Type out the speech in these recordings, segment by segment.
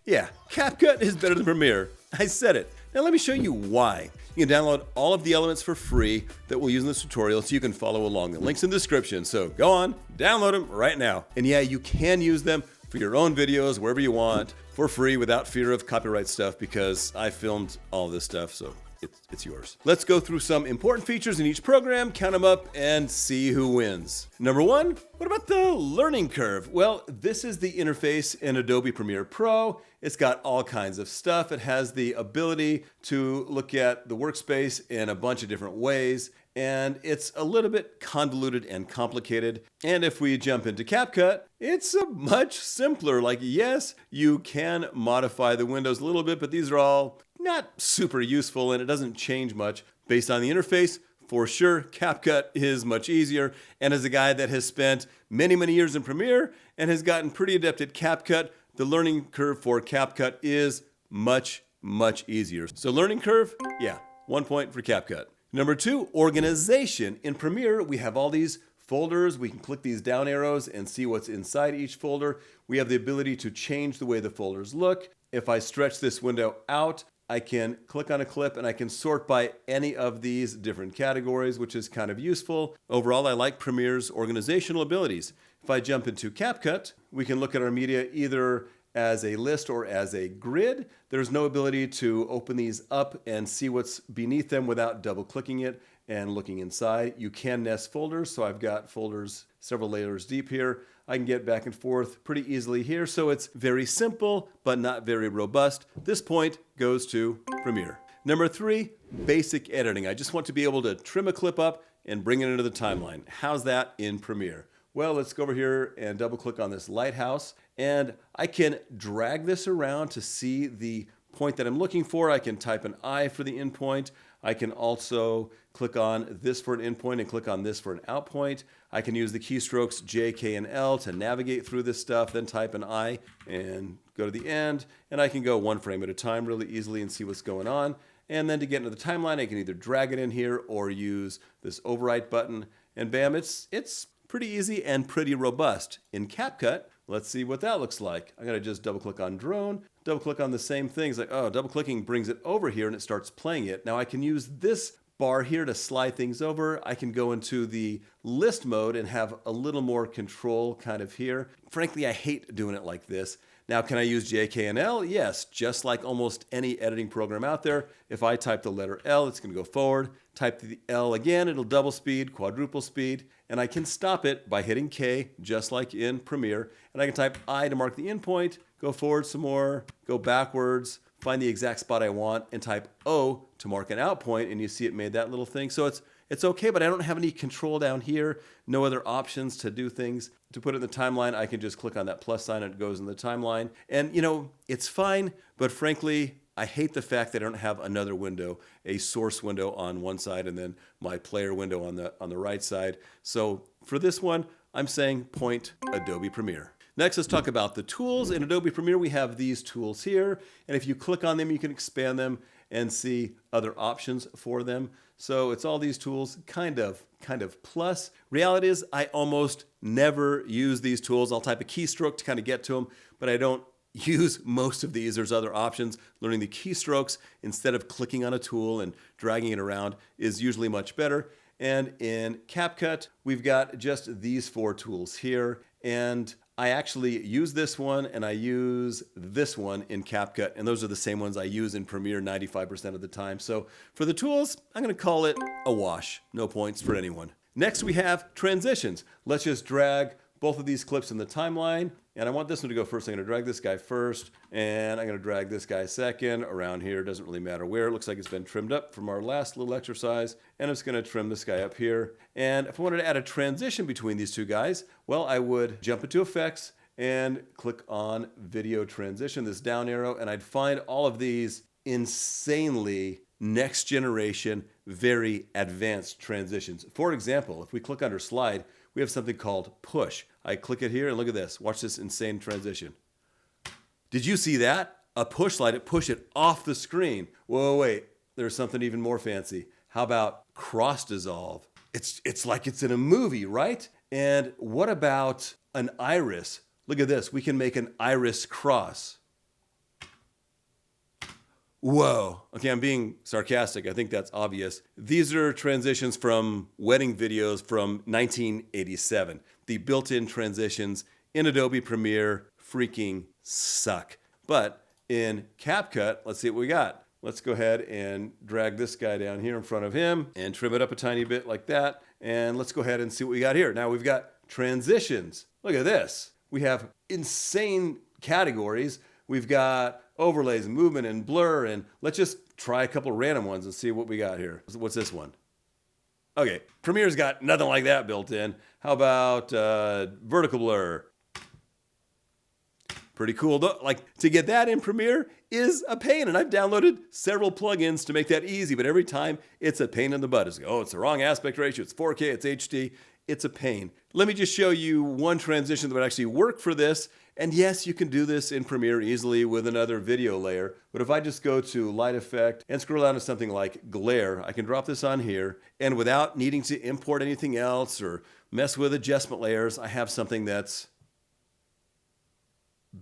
Yeah, Capcut is better than Premiere. I said it. Now let me show you why. You can download all of the elements for free that we'll use in this tutorial so you can follow along. The link's in the description, so go on, download them right now. And yeah, you can use them for your own videos, wherever you want, for free without fear of copyright stuff because I filmed all this stuff, so it's yours. Let's go through some important features in each program, count them up, and see who wins. Number one, what about the learning curve? Well, this is the interface in Adobe Premiere Pro. It's got all kinds of stuff. It has the ability to look at the workspace in a bunch of different ways, and it's a little bit convoluted and complicated. And if we jump into Capcut, it's a much simpler. Like, yes, you can modify the windows a little bit, but these are all not super useful, and it doesn't change much based on the interface. For sure, Capcut is much easier. And as a guy that has spent many, many years in Premiere and has gotten pretty adept at Capcut, the learning curve for Capcut is much, much easier. So learning curve, yeah, 1 point for Capcut. Number two, organization. In Premiere, we have all these folders. We can click these down arrows and see what's inside each folder. We have the ability to change the way the folders look. If I stretch this window out, I can click on a clip and I can sort by any of these different categories, which is kind of useful. Overall, I like Premiere's organizational abilities. If I jump into Capcut, we can look at our media either as a list or as a grid. There's no ability to open these up and see what's beneath them without double clicking it and looking inside. You can nest folders, so I've got folders several layers deep here. I can get back and forth pretty easily here, so it's very simple, but not very robust. This point goes to Premiere. Number three, basic editing. I just want to be able to trim a clip up and bring it into the timeline. How's that in Premiere? Well, let's go over here and double click on this lighthouse, and I can drag this around to see the point that I'm looking for. I can type an I for the in point. I can also click on this for an in point and click on this for an out point. I can use the keystrokes J, K, and L to navigate through this stuff, then type an I and go to the end. And I can go one frame at a time really easily and see what's going on. And then to get into the timeline, I can either drag it in here or use this overwrite button. And bam, it's pretty easy and pretty robust. In Capcut, let's see what that looks like. I'm gonna just double click on drone, double click on the same thing. It's like, oh, double clicking brings it over here and it starts playing it. Now I can use this bar here to slide things over. I can go into the list mode and have a little more control kind of here. Frankly, I hate doing it like this. Now, can I use J, K, and L? Yes, just like almost any editing program out there. If I type the letter L, it's gonna go forward. Type the L again, it'll double speed, quadruple speed, and I can stop it by hitting K, just like in Premiere. And I can type I to mark the in point, go forward some more, go backwards, find the exact spot I want, and type O to mark an out point, and you see it made that little thing. So it's okay, but I don't have any control down here, no other options to do things. To put it in the timeline, I can just click on that plus sign and it goes in the timeline. And you know, it's fine, but frankly, I hate the fact that I don't have another window, a source window on one side and then my player window on the right side. So for this one, I'm saying point Adobe Premiere. Next, let's talk about the tools. In Adobe Premiere, we have these tools here. And if you click on them, you can expand them and see other options for them. So it's all these tools, kind of plus. Reality is I almost never use these tools. I'll type a keystroke to kind of get to them, but I don't use most of these. There's other options. Learning the keystrokes instead of clicking on a tool and dragging it around is usually much better. And in Capcut, we've got just these four tools here. And I actually use this one and I use this one in Capcut, and those are the same ones I use in Premiere 95% of the time. So for the tools, I'm gonna call it a wash. No points for anyone. Next, we have transitions. Let's just drag both of these clips in the timeline, and I want this one to go first. I'm gonna drag this guy first, and I'm gonna drag this guy second. Around here, doesn't really matter where. It looks like it's been trimmed up from our last little exercise, and I'm just gonna trim this guy up here. And if I wanted to add a transition between these two guys, well, I would jump into Effects and click on Video Transition, this down arrow, and I'd find all of these insanely next generation, very advanced transitions. For example, if we click under Slide, we have something called Push. I click it here and look at this. Watch this insane transition. Did you see that? A push slide, it push it off the screen. Whoa, wait, there's something even more fancy. How about cross dissolve? It's like it's in a movie, right? And what about an iris? Look at this, we can make an iris cross. Whoa. Okay, I'm being sarcastic. I think that's obvious. These are transitions from wedding videos from 1987. The built-in transitions in Adobe Premiere freaking suck. But in Capcut, let's see what we got. Let's go ahead and drag this guy down here in front of him and trim it up a tiny bit like that. And let's go ahead and see what we got here. Now we've got transitions. Look at this. We have insane categories. We've got overlays, movement, and blur. And let's just try a couple random ones and see what we got here. What's this one? Okay, Premiere's got nothing like that built in. How about vertical blur? Pretty cool. Like, to get that in Premiere is a pain, and I've downloaded several plugins to make that easy, but every time it's a pain in the butt. It's like, oh, it's the wrong aspect ratio, it's 4K, it's HD. It's a pain. Let me just show you one transition that would actually work for this. And yes, you can do this in Premiere easily with another video layer. But if I just go to Light Effect and scroll down to something like Glare, I can drop this on here. And without needing to import anything else or mess with adjustment layers, I have something that's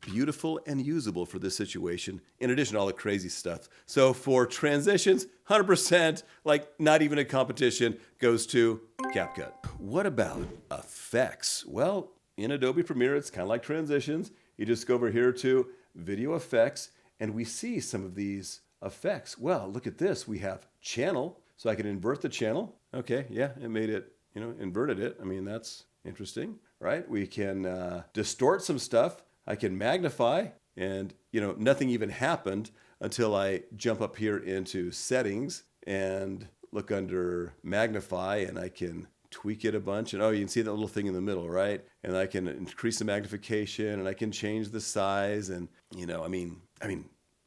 beautiful and usable for this situation, in addition to all the crazy stuff. So for transitions, 100%, like not even a competition, goes to Capcut. What about effects? Well, in Adobe Premiere, it's kind of like transitions. You just go over here to Video Effects, and we see some of these effects. Well, look at this. We have channel, so I can invert the channel. Okay, yeah, it made it, inverted it. I mean, that's interesting, right? We can distort some stuff. I can magnify, and nothing even happened until I jump up here into settings and look under magnify, and I can tweak it a bunch. And you can see that little thing in the middle, right? And I can increase the magnification, and I can change the size, and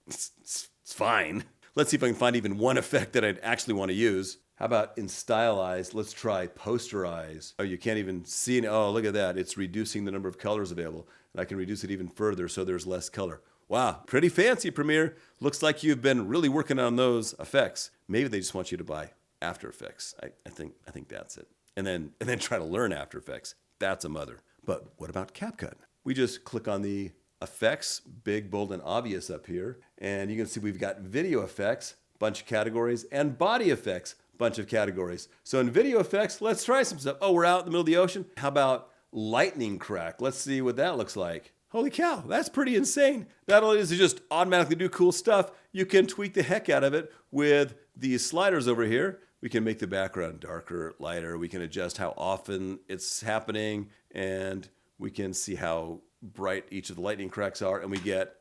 it's fine. Let's see if I can find even one effect that I'd actually want to use. How about in stylize? Let's try posterize. Oh, you can't even see it. Oh, look at that. It's reducing the number of colors available. And I can reduce it even further so there's less color. Wow, pretty fancy, Premiere. Looks like you've been really working on those effects. Maybe they just want you to buy After Effects. I think that's it. And then try to learn After Effects. That's a mother. But what about Capcut? We just click on the effects, big, bold, and obvious up here. And you can see we've got video effects, bunch of categories, and body effects, bunch of categories. So in video effects, let's try some stuff. Oh, we're out in the middle of the ocean. How about lightning crack? Let's see what that looks like. Holy cow, that's pretty insane. Not only does it just automatically do cool stuff, you can tweak the heck out of it with these sliders over here. We can make the background darker, lighter. We can adjust how often it's happening, and we can see how bright each of the lightning cracks are, and we get,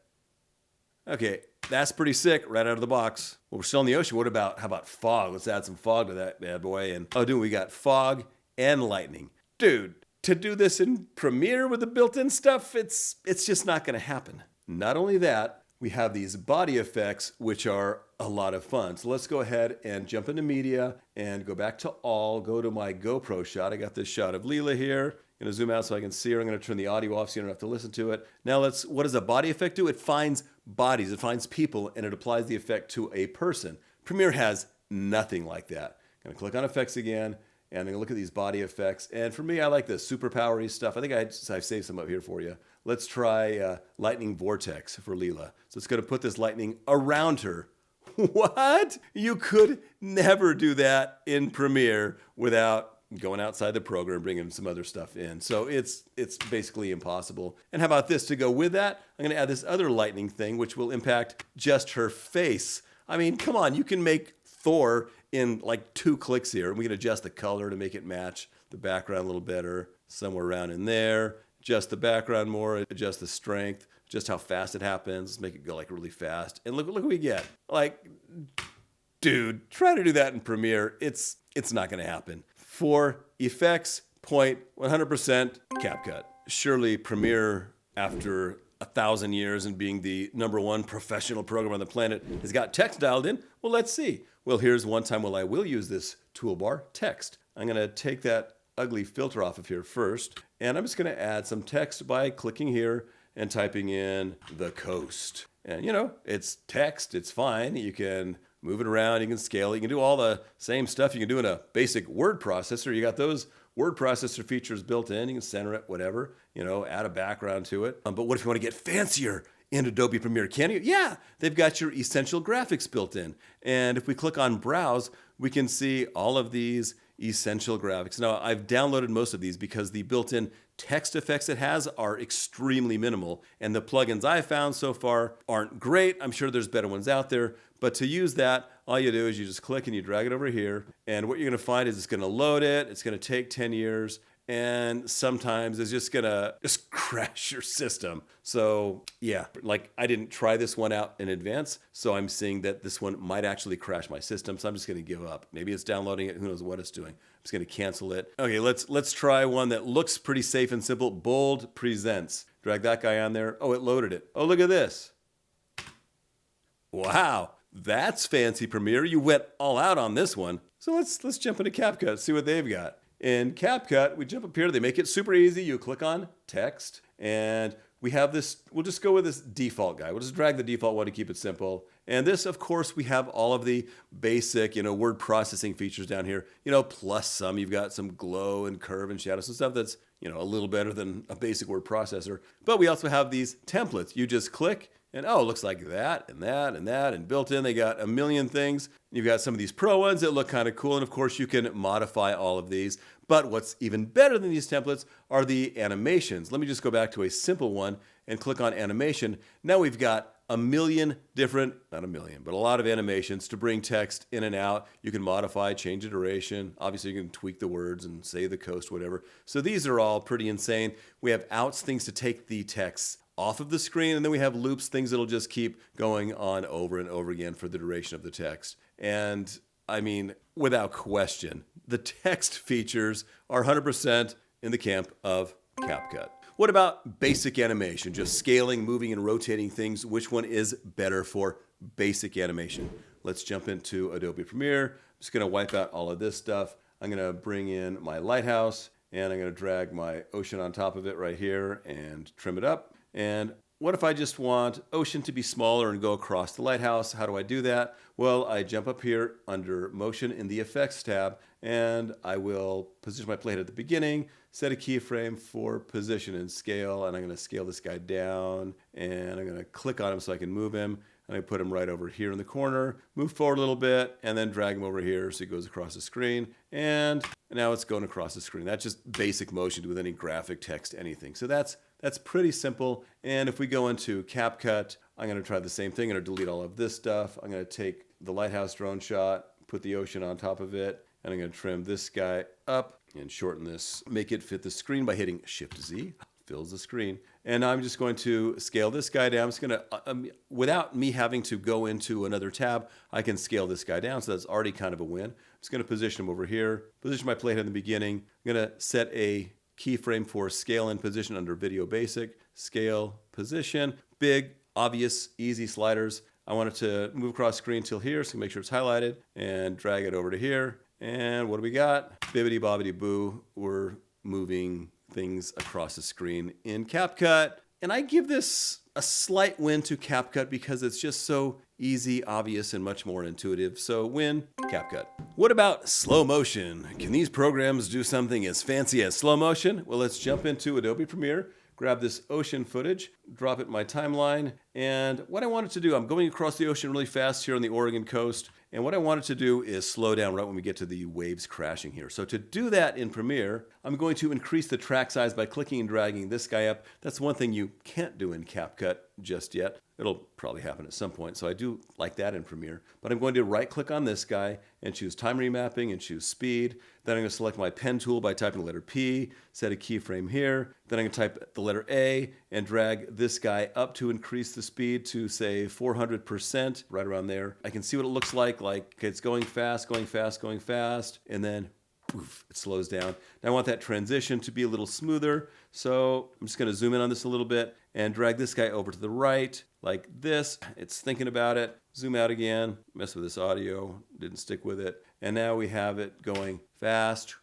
okay, that's pretty sick right out of the box. Well, we're still in the ocean. How about fog? Let's add some fog to that bad boy. And we got fog and lightning. Dude, to do this in Premiere with the built-in stuff, it's just not going to happen. Not only that, we have these body effects, which are a lot of fun. So let's go ahead and jump into media and go back to all, go to my GoPro shot. I got this shot of Leela here. I'm going to zoom out so I can see her. I'm going to turn the audio off so you don't have to listen to it. Now what does a body effect do? It finds bodies, it finds people, and it applies the effect to a person. Premiere has nothing like that. I'm going to click on effects again, and I'm going to look at these body effects. And for me, I like the super powery stuff. I think I've saved some up here for you. Let's try lightning vortex for Leela. So it's going to put this lightning around her. What? You could never do that in Premiere without going outside the program and bringing some other stuff in. So it's basically impossible. And how about this? To go with that, I'm going to add this other lightning thing, which will impact just her face. I mean, come on, you can make Thor in like 2 clicks here. And we can adjust the color to make it match the background a little better, somewhere around in there. Adjust the background more, adjust the strength, just how fast it happens. Let's make it go like really fast. And look what we get. Like, dude, try to do that in Premiere. It's not going to happen. For effects, 100% Capcut. Surely Premiere, after 1,000 years and being the #1 professional program on the planet, has got text dialed in. Well, let's see. Well, here's one time I will use this toolbar, text. I'm going to take that ugly filter off of here first, and I'm just going to add some text by clicking here and typing in the coast. And it's text, it's fine. You can move it around, you can scale it, you can do all the same stuff you can do in a basic word processor. You got those word processor features built in, you can center it, whatever, add a background to it. But what if you want to get fancier in Adobe Premiere. Can you? Yeah, they've got your essential graphics built in. And if we click on Browse, we can see all of these essential graphics. Now, I've downloaded most of these because the built-in text effects it has are extremely minimal, and the plugins I've found so far aren't great. I'm sure there's better ones out there, but to use that, all you do is you just click and you drag it over here, and what you're gonna find is it's gonna load it, it's gonna take 10 years, and sometimes it's just gonna crash your system. So yeah, like I didn't try this one out in advance, so I'm seeing that this one might actually crash my system, so I'm just gonna give up. Maybe it's downloading it, who knows what it's doing. I'm just gonna cancel it. Okay, let's try one that looks pretty safe and simple. Bold Presents. Drag that guy on there. Oh, it loaded it. Oh, look at this. Wow, that's fancy Premiere. You went all out on this one. So let's jump into Capcut, see what they've got. In Capcut, we jump up here. They make it super easy. You click on text, and we have this. We'll just go with this default guy. We'll just drag the default one to keep it simple. And this, of course, we have all of the basic, word processing features down here. Plus some. You've got some glow and curve and shadow, some stuff that's a little better than a basic word processor. But we also have these templates. You just click. And oh, it looks like that and that and that. And built in, they got a million things. You've got some of these pro ones that look kind of cool. And of course, you can modify all of these. But what's even better than these templates are the animations. Let me just go back to a simple one and click on animation. Now we've got a million different, not a million, but a lot of animations to bring text in and out. You can modify, change the duration. Obviously, you can tweak the words and say the coast, whatever. So these are all pretty insane. We have outs, things to take the text off of the screen, and then we have loops, things that'll just keep going on over and over again for the duration of the text. And I mean, without question, the text features are 100% in the camp of Capcut. What about basic animation? Just scaling, moving, and rotating things. Which one is better for basic animation? Let's jump into Adobe Premiere. I'm just gonna wipe out all of this stuff. I'm gonna bring in my lighthouse, and I'm gonna drag my ocean on top of it right here and trim it up. And what if I just want ocean to be smaller and go across the lighthouse? How do I do that? Well, I jump up here under motion in the effects tab, and I will position my playhead at the beginning, set a keyframe for position and scale, and I'm going to scale this guy down, and I'm going to click on him so I can move him, and I put him right over here in the corner, move forward a little bit, and then drag him over here so he goes across the screen, and now it's going across the screen. That's just basic motion with any graphic, text, anything. So that's pretty simple. And if we go into Capcut, I'm going to try the same thing. I'm going to delete all of this stuff. I'm going to take the lighthouse drone shot, put the ocean on top of it, and I'm going to trim this guy up and shorten this, make it fit the screen by hitting Shift-Z. Fills the screen. And I'm just going to scale this guy down. I'm just going to, without me having to go into another tab, I can scale this guy down. So that's already kind of a win. I'm just going to position him over here, position my playhead in the beginning. I'm going to set a keyframe for scale and position under Video Basic, scale, position, big, obvious, easy sliders. I want it to move across screen till here, so make sure it's highlighted, and drag it over to here. And what do we got? Bibbidi bobbidi boo, we're moving things across the screen in Capcut. And I give this a slight win to Capcut because it's just so easy, obvious, and much more intuitive. So win, Capcut. What about slow motion? Can these programs do something as fancy as slow motion? Well, let's jump into Adobe Premiere, grab this ocean footage, drop it in my timeline. And what I wanted to do, I'm going across the ocean really fast here on the Oregon coast. And what I wanted to do is slow down right when we get to the waves crashing here. So to do that in Premiere, I'm going to increase the track size by clicking and dragging this guy up. That's one thing you can't do in Capcut just yet. It'll probably happen at some point, so I do like that in Premiere. But I'm going to right-click on this guy and choose Time Remapping and choose Speed. Then I'm going to select my pen tool by typing the letter P, set a keyframe here. Then I'm going to type the letter A and drag this guy up to increase the speed to, say, 400%, right around there. I can see what it looks like it's going fast, going fast, going fast, and then poof, it slows down. Now I want that transition to be a little smoother, so I'm just going to zoom in on this a little bit and drag this guy over to the right like this. It's thinking about it. Zoom out again. Mess with this audio. Didn't stick with it. And now we have it going fast,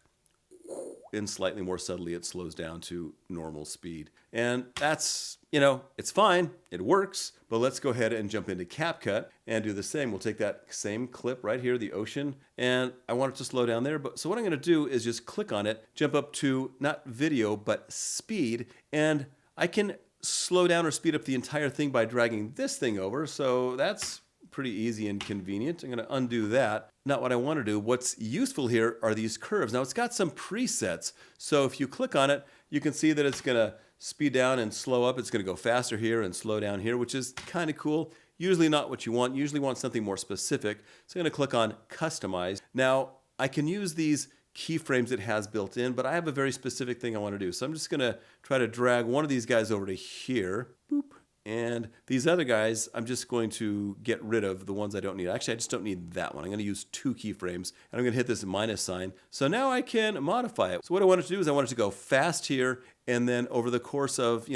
and slightly more subtly it slows down to normal speed. And that's, it's fine. It works. But let's go ahead and jump into Capcut and do the same. We'll take that same clip right here, the ocean, and I want it to slow down there. So what I'm going to do is just click on it, jump up to not video, but speed, and I can slow down or speed up the entire thing by dragging this thing over. So that's pretty easy and convenient. I'm going to undo that. Not what I want to do. What's useful here are these curves. Now it's got some presets. So if you click on it, you can see that it's going to speed down and slow up. It's going to go faster here and slow down here, which is kind of cool. Usually not what you want. You usually want something more specific. So I'm going to click on Customize. Now I can use these keyframes it has built in, but I have a very specific thing I want to do. So I'm just going to try to drag one of these guys over to here. Boop. And these other guys, I'm just going to get rid of the ones I don't need. Actually, I just don't need that one. I'm going to use 2 keyframes, and I'm going to hit this minus sign. So now I can modify it. So what I wanted to do is I wanted to go fast here, and then over the course of,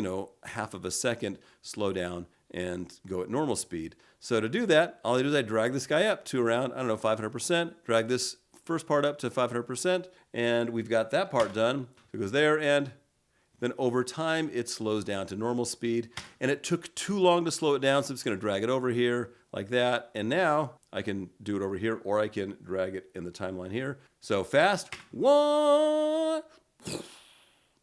half of a second, slow down and go at normal speed. So to do that, all I do is I drag this guy up to around, 500%, drag this first part up to 500%, and we've got that part done. So it goes there, and then over time, it slows down to normal speed. And it took too long to slow it down, so I'm just going to drag it over here like that. And now I can do it over here, or I can drag it in the timeline here. So fast, 1,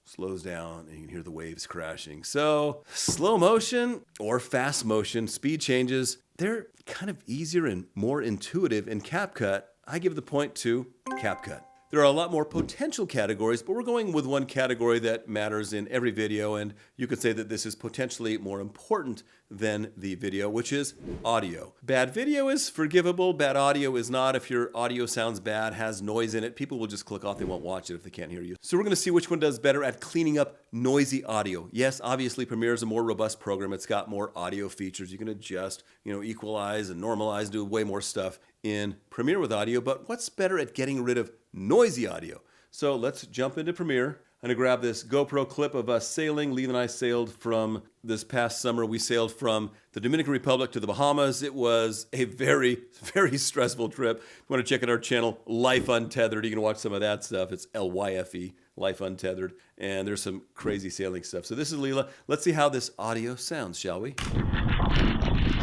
slows down, and you can hear the waves crashing. So slow motion or fast motion, speed changes, they're kind of easier and more intuitive in CapCut. I give the point to CapCut. There are a lot more potential categories, but we're going with one category that matters in every video, and you could say that this is potentially more important than the video, which is audio. Bad video is forgivable, bad audio is not. If your audio sounds bad, has noise in it, people will just click off, they won't watch it if they can't hear you. So we're gonna see which one does better at cleaning up noisy audio. Yes, obviously Premiere is a more robust program. It's got more audio features. You can adjust, equalize and normalize, do way more stuff in Premiere with audio, but what's better at getting rid of noisy audio? So let's jump into Premiere. I'm gonna grab this GoPro clip of us sailing. Lee and I sailed from this past summer. We sailed from the Dominican Republic to the Bahamas. It was a very, very stressful trip. If you wanna check out our channel, Life Untethered, you can watch some of that stuff. It's LYFE, Life Untethered. And there's some crazy sailing stuff. So this is Leela. Let's see how this audio sounds, shall we?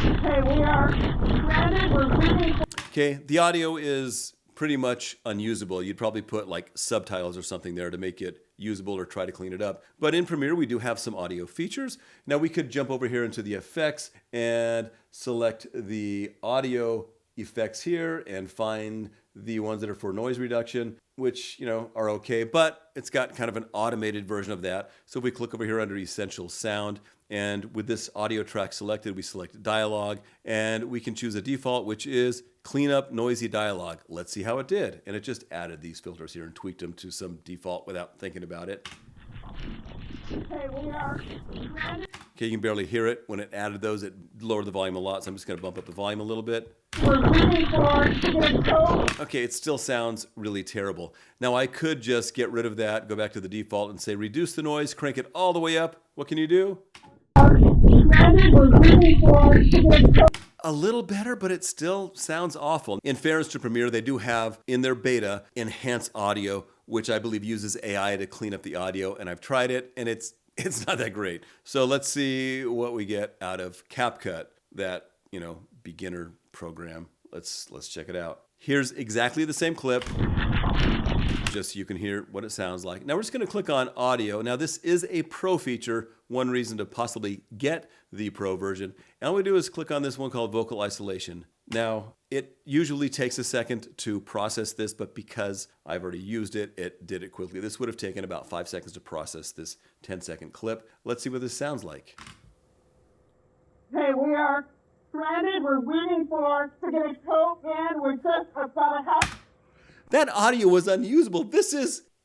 Okay, we are stranded. We're waiting. Okay, the audio is pretty much unusable. You'd probably put like subtitles or something there to make it usable or try to clean it up. But in Premiere, we do have some audio features. Now we could jump over here into the effects and select the audio effects here and find the ones that are for noise reduction, which, are okay, but it's got kind of an automated version of that. So if we click over here under Essential Sound, and with this audio track selected, we select dialogue, and we can choose a default, which is clean up noisy dialogue. Let's see how it did. And it just added these filters here and tweaked them to some default without thinking about it. Okay, we are stranded. Okay, you can barely hear it. When it added those, it lowered the volume a lot, so I'm just gonna bump up the volume a little bit. We're waiting for it. Okay, it still sounds really terrible. Now I could just get rid of that, go back to the default and say reduce the noise, crank it all the way up. What can you do? Stranded. We're waiting for it. A little better, but it still sounds awful. In fairness to Premiere, they do have in their beta enhanced audio, which I believe uses AI to clean up the audio, and I've tried it, and it's not that great. So let's see what we get out of CapCut, that beginner program. Let's check it out. Here's exactly the same clip, just so you can hear what it sounds like. Now we're just going to click on audio. Now this is a pro feature, one reason to possibly get the pro version. And all we do is click on this one called vocal isolation. Now it usually takes a second to process this, but because I've already used it, it did it quickly. This would have taken about 5 seconds to process this 10-second clip. Let's see what this sounds like. Hey, we are stranded. We're waiting for to get a coat, and we're just about a half. That audio was unusable.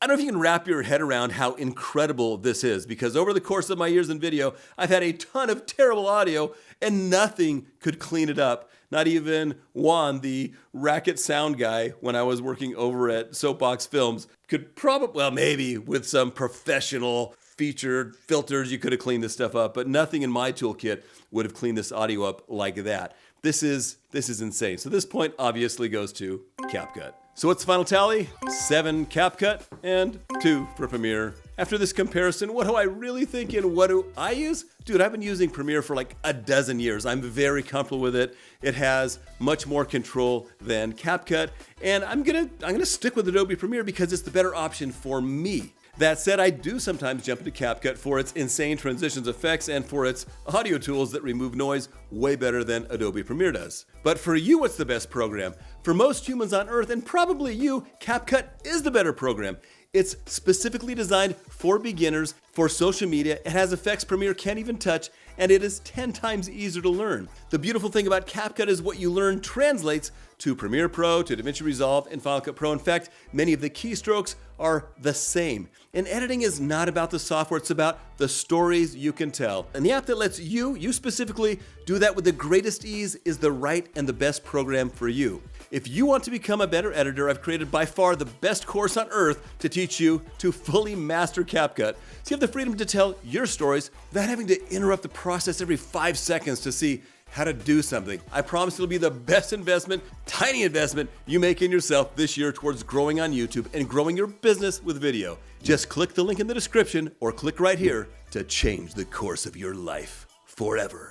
I don't know if you can wrap your head around how incredible this is, because over the course of my years in video, I've had a ton of terrible audio and nothing could clean it up. Not even Juan, the racket sound guy, when I was working over at Soapbox Films, could probably, well, maybe with some professional featured filters, you could have cleaned this stuff up, but nothing in my toolkit would have cleaned this audio up like that. This is insane. So this point obviously goes to CapCut. So what's the final tally? 7 CapCut and 2 for Premiere. After this comparison, what do I really think and what do I use? Dude, I've been using Premiere for like a dozen years. I'm very comfortable with it. It has much more control than CapCut, and I'm gonna stick with Adobe Premiere because it's the better option for me. That said, I do sometimes jump into Capcut for its insane transitions effects and for its audio tools that remove noise way better than Adobe Premiere does. But for you, what's the best program? For most humans on Earth, and probably you, Capcut is the better program. It's specifically designed for beginners, for social media, it has effects Premiere can't even touch, and it is 10 times easier to learn. The beautiful thing about Capcut is what you learn translates to Premiere Pro, to DaVinci Resolve, and Final Cut Pro. In fact, many of the keystrokes are the same. And editing is not about the software, it's about the stories you can tell. And the app that lets you specifically, do that with the greatest ease is the right and the best program for you. If you want to become a better editor, I've created by far the best course on earth to teach you to fully master Capcut. So you have the freedom to tell your stories without having to interrupt the process every 5 seconds to see how to do something. I promise it'll be the best investment, tiny investment you make in yourself this year towards growing on YouTube and growing your business with video. Just click the link in the description or click right here to change the course of your life forever.